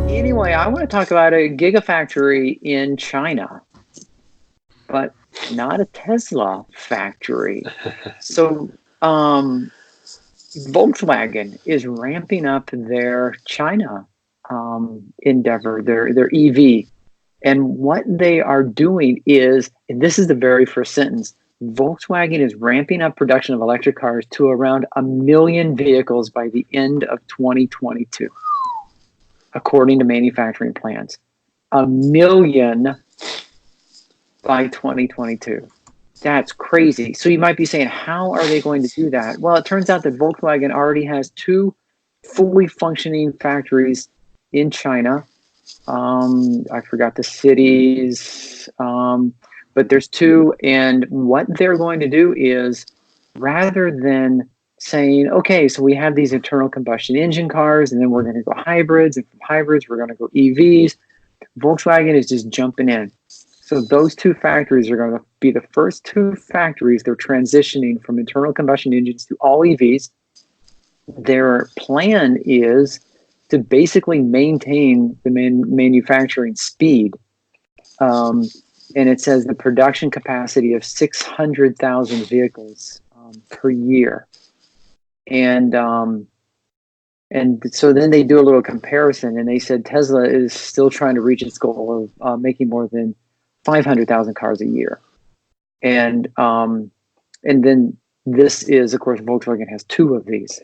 Anyway, I want to talk about a gigafactory in China, but not a Tesla factory. So, Volkswagen is ramping up their China endeavor, their EV. And what they are doing is, and this is the very first sentence, Volkswagen is ramping up production of electric cars to around 1 million vehicles by the end of 2022, according to manufacturing plans. 1 million by 2022. That's crazy. So you might be saying, how are they going to do that? Well, it turns out that Volkswagen already has 2 fully functioning factories in China. I forgot the cities, but there's 2. And what they're going to do is, rather than saying, okay, so we have these internal combustion engine cars, and then we're going to go hybrids, and from hybrids, we're going to go EVs, Volkswagen is just jumping in. So those 2 factories are going to be the first 2 factories they're transitioning from internal combustion engines to all EVs. Their plan is to basically maintain the manufacturing speed. And it says the production capacity of 600,000 vehicles per year. And so then they do a little comparison, and they said Tesla is still trying to reach its goal of making more than 500,000 cars a year. And then this is, of course, Volkswagen has 2 of these.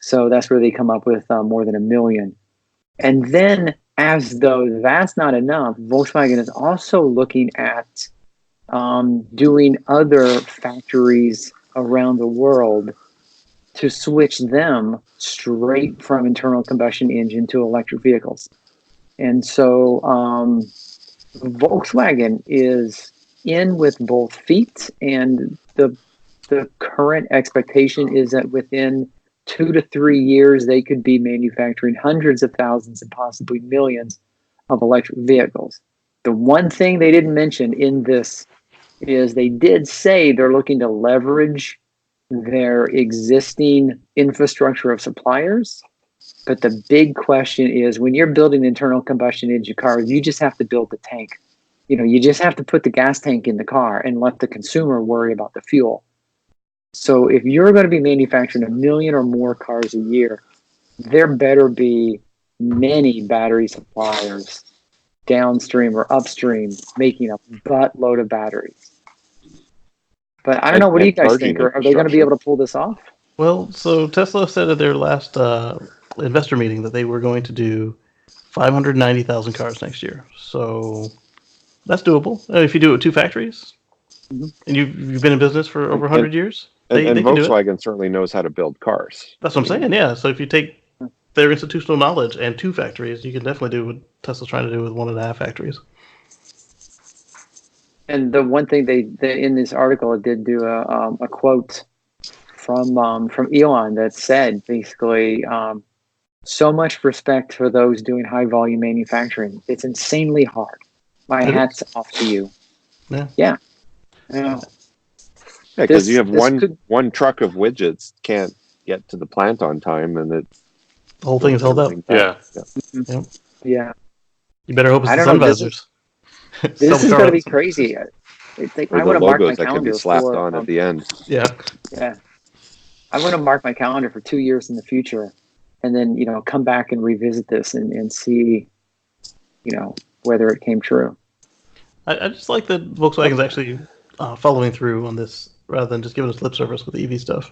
So that's where they come up with more than 1 million. And then, as though that's not enough, Volkswagen is also looking at doing other factories around the world to switch them straight from internal combustion engine to electric vehicles. And so Volkswagen is in with both feet, and the current expectation is that within 2 to 3 years, they could be manufacturing hundreds of thousands and possibly millions of electric vehicles. The one thing they didn't mention in this is they did say they're looking to leverage their existing infrastructure of suppliers. But the big question is, when you're building internal combustion engine cars, you just have to build the tank. You just have to put the gas tank in the car and let the consumer worry about the fuel. So if you're going to be manufacturing 1 million or more cars a year, there better be many battery suppliers downstream or upstream making a buttload of batteries. But I don't know. What do you guys think? Are they going to be able to pull this off? Well, so Tesla said at their last investor meeting that they were going to do 590,000 cars next year. So that's doable if you do it with 2 factories. Mm-hmm. And you've been in business for over 100 years. They Volkswagen certainly knows how to build cars. That's what I'm saying, yeah. So if you take their institutional knowledge and 2 factories, you can definitely do what Tesla's trying to do with 1.5 factories. And the one thing they in this article, it did do a quote from Elon that said basically, so much respect for those doing high volume manufacturing. It's insanely hard. My hat's off to you. Yeah. Yeah, because you have one truck of widgets can't get to the plant on time, and the whole thing is held up. Yeah. You better hope it's the sun visors. This is going to be crazy. I want to mark my calendar that can be slapped on at the end. Yeah. I want to mark my calendar for 2 years in the future, and then come back and revisit this and see, whether it came true. I just like that Volkswagen's actually following through on this rather than just giving us lip service with the EV stuff.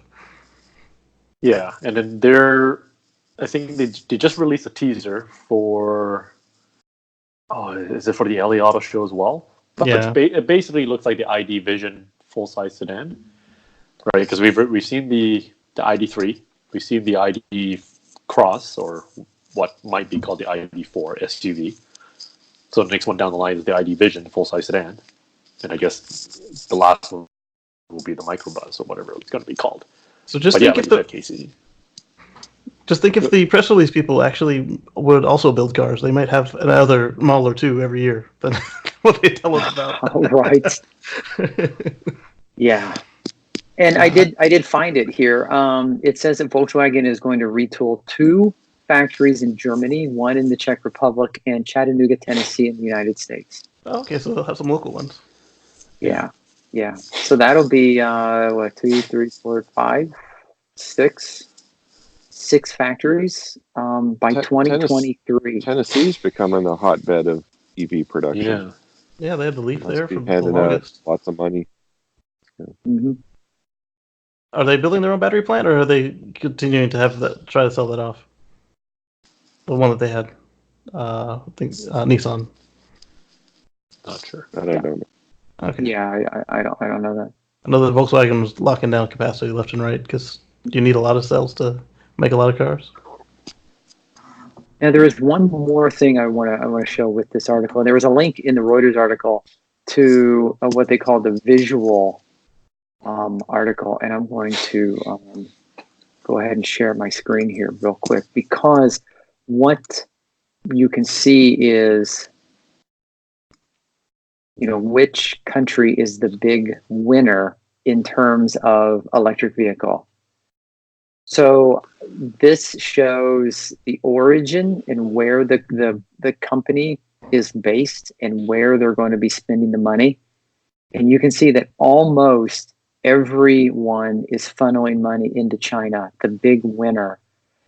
Yeah, and then I think they just released a teaser for. Oh, is it for the LA Auto Show as well? Yeah. It basically looks like the ID Vision full-size sedan, right? Because we've seen the ID3, we've seen the ID Cross, or what might be called the ID4 SUV. So the next one down the line is the ID Vision full-size sedan, and I guess the last one will be the Microbus or whatever it's going to be called. So just think if the press release people actually would also build cars, they might have another model or 2 every year. what they tell us about. Oh, right. Yeah. And I did find it here. It says that Volkswagen is going to retool 2 factories in Germany, 1 in the Czech Republic, and Chattanooga, Tennessee, in the United States. Okay, so they'll have some local ones. Yeah, yeah. So that'll be what, 2, 3, 4, 5, 6 factories by Te- 2023. Tennessee's becoming a hotbed of EV production. Yeah. Yeah, they had the Leaf Must there be for the handing out longest. lots of money. Hmm. Are they building their own battery plant, or are they continuing to have that try to sell that off? The one that they had, I think Nissan. Not sure. That I don't know. Okay. Yeah, I don't know that. I know that Volkswagen was locking down capacity left and right because you need a lot of cells to make a lot of cars. Now there is one more thing I want to show with this article. There was a link in the Reuters article to what they call the visual article, and I'm going to go ahead and share my screen here real quick, because what you can see is, which country is the big winner in terms of electric vehicle. So this shows the origin and where the company is based and where they're going to be spending the money. And you can see that almost everyone is funneling money into China, the big winner.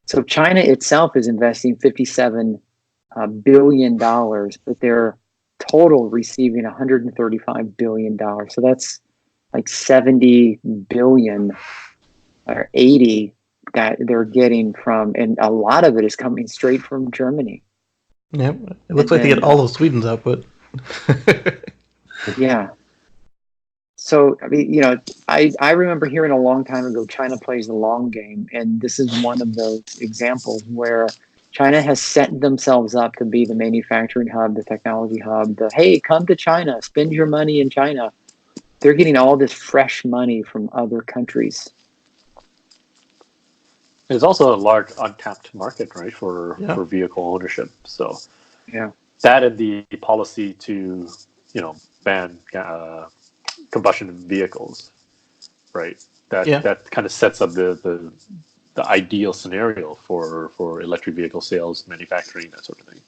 So China itself is investing $57 billion, but they're total receiving $135 billion. So that's like 70 billion or 80 that they're getting from, and a lot of it is coming straight from Germany. Yep. It looks like they get all of Sweden's output. Yeah. So, I mean, I remember hearing a long time ago, China plays the long game. And this is one of those examples where China has set themselves up to be the manufacturing hub, the technology hub, hey, come to China, spend your money in China. They're getting all this fresh money from other countries. It's also a large untapped market, right, for Yeah. vehicle ownership. So Yeah. that and the policy to, ban combustion vehicles, right? That kind of sets up the ideal scenario for electric vehicle sales, manufacturing, that sort of thing.